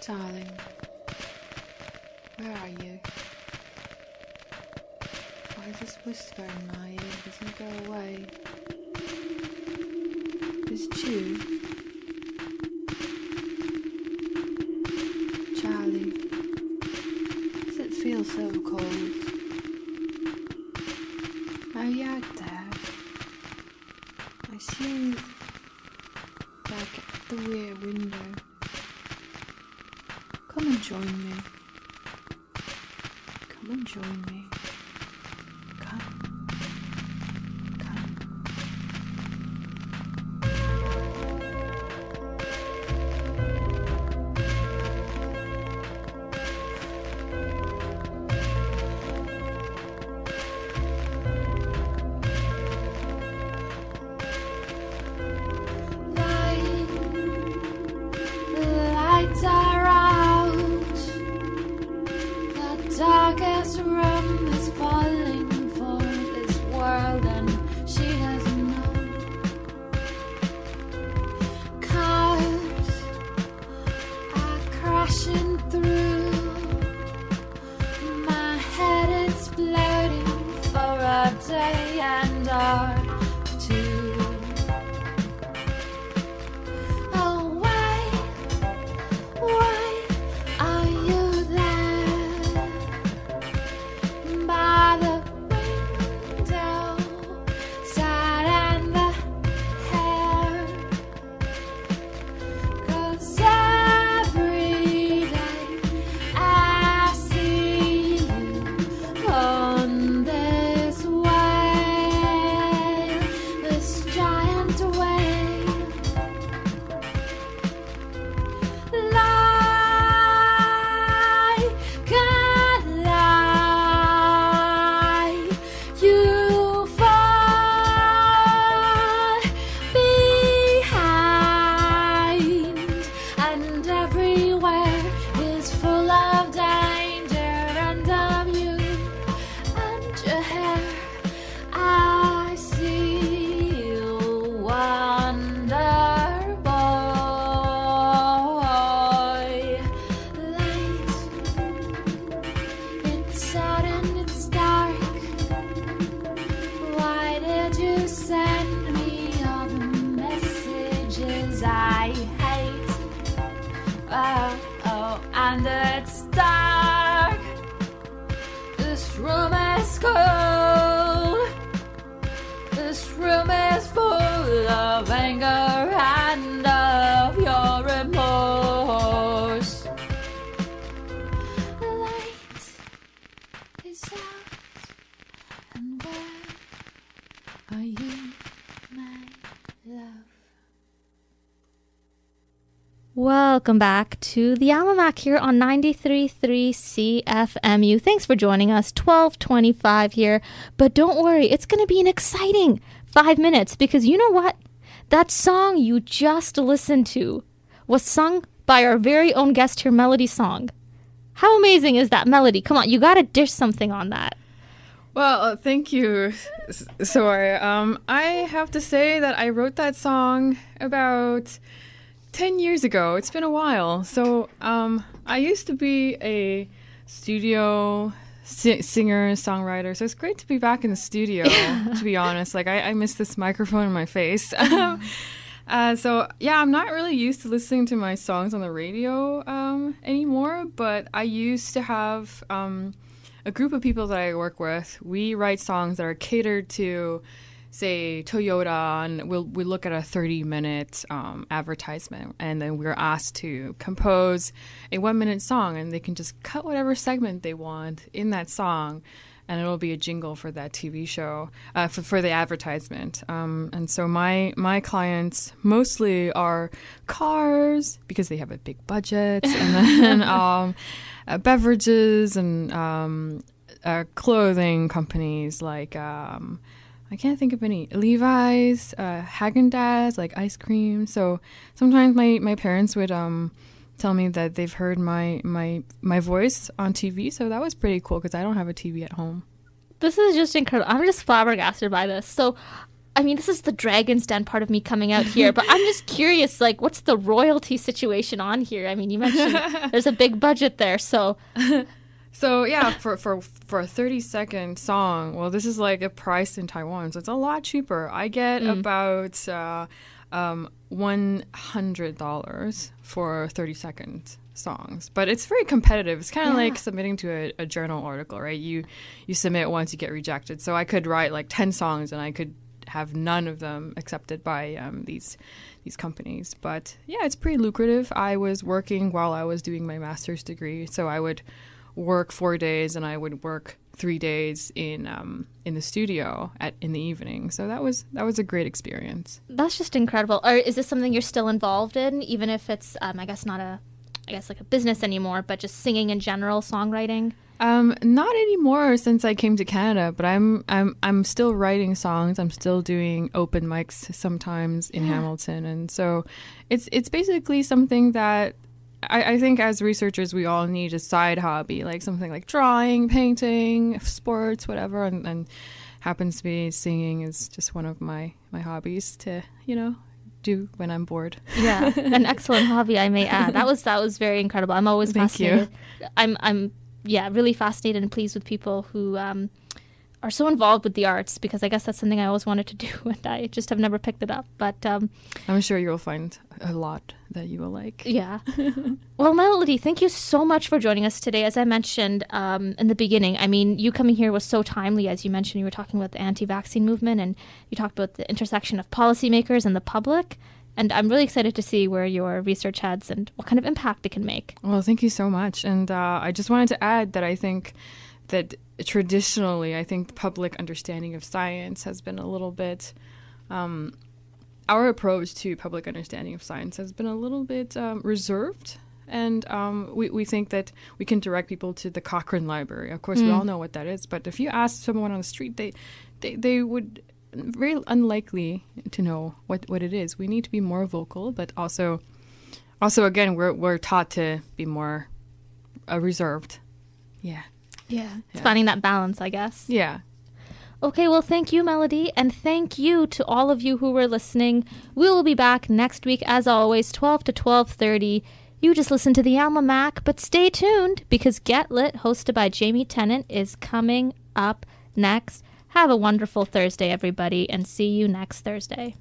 Darling, where are you? Why this whisper in my ear doesn't go away? Is it you? Charlie, does it feel so cold? Are you out there? I see you like at the rear window. Come and join me. Come and join me. Come. Come. Lights are out. The darkest room is falling for this world, and she doesn't know. Cars are crashing through my head, exploding for a day and two. Oh, why are you there by the window, side and the hair? 'Cause every day I see you on this wave, this giant wave. Like a lie, you fall behind, and everywhere is full of danger, and of you and your hair. I see you, wonder boy. Light, it's out and it's dark. Why did you send me all the messages I hate? Oh, and it's dark. This room is cold. This room is full of anger and of your remorse. The light is out, and where are you, my love? Welcome back to the Almanac here on 93.3 CFMU. Thanks for joining us. 12:25 here. But don't worry, it's going to be an exciting 5 minutes, because you know what? That song you just listened to was sung by our very own guest here, Melody Song. How amazing is that, Melody? Come on, you got to dish something on that. Well, thank you, Soy. I have to say that I wrote that song about 10 years ago. It's been a while. So I used to be a studio singer, songwriter. So it's great to be back in the studio, to be honest. Like, I miss this microphone in my face. So, yeah, I'm not really used to listening to my songs on the radio anymore. But I used to have a group of people that I work with. We write songs that are catered to, say, Toyota, and we look at a 30-minute advertisement, and then we're asked to compose a 1-minute song, and they can just cut whatever segment they want in that song, and it'll be a jingle for that TV show, for the advertisement. And so my clients mostly are cars, because they have a big budget, and then beverages and clothing companies like I can't think of any. Levi's, Haagen-Dazs, like ice cream. So sometimes my parents would tell me that they've heard my voice on TV. So that was pretty cool, because I don't have a TV at home. This is just incredible. I'm just flabbergasted by this. So I mean, this is the Dragon's Den part of me coming out here, but I'm just curious, like, what's the royalty situation on here? I mean, you mentioned there's a big budget there, so... So yeah, for a 30-second song, well, this is like a price in Taiwan, so it's a lot cheaper. I get about $100 for 30-second songs, but it's very competitive. It's kind of like submitting to a journal article, right? You submit once, you get rejected. So I could write like 10 songs, and I could have none of them accepted by these companies. But yeah, it's pretty lucrative. I was working while I was doing my master's degree, so I would work 4 days and I would work 3 days in the studio in the evening. So that was a great experience. That's just incredible. Or is this something you're still involved in, even if it's I guess like a business anymore, but just singing in general, songwriting? Not anymore since I came to Canada, but I'm still writing songs. I'm still doing open mics sometimes in Hamilton, and so it's basically something that I think as researchers we all need a side hobby, like something like drawing, painting, sports, whatever, and happens to be singing is just one of my hobbies to do when I'm bored. Yeah, an excellent hobby, I may add. That was very incredible. I'm always fascinated. I'm really fascinated and pleased with people who are so involved with the arts, because I guess that's something I always wanted to do and I just have never picked it up. But I'm sure you'll find a lot that you will like. Yeah. Well, Melody, thank you so much for joining us today. As I mentioned in the beginning, I mean, you coming here was so timely. As you mentioned, you were talking about the anti-vaccine movement, and you talked about the intersection of policymakers and the public. And I'm really excited to see where your research heads and what kind of impact it can make. Well, thank you so much. And I just wanted to add that I think that traditionally, I think the public understanding of science has been a little bit, our approach to public understanding of science has been a little bit reserved. And we think that we can direct people to the Cochrane Library. Of course, we all know what that is. But if you ask someone on the street, they would very unlikely to know what it is. We need to be more vocal, but also again, we're taught to be more reserved. Yeah. Yeah. It's finding that balance, I guess. Yeah. Okay, well, thank you, Melody, and thank you to all of you who were listening. We will be back next week, as always, 12 to 12:30. You just listen to the Alma Mac, but stay tuned, because Get Lit, hosted by Jamie Tennant, is coming up next. Have a wonderful Thursday, everybody, and see you next Thursday.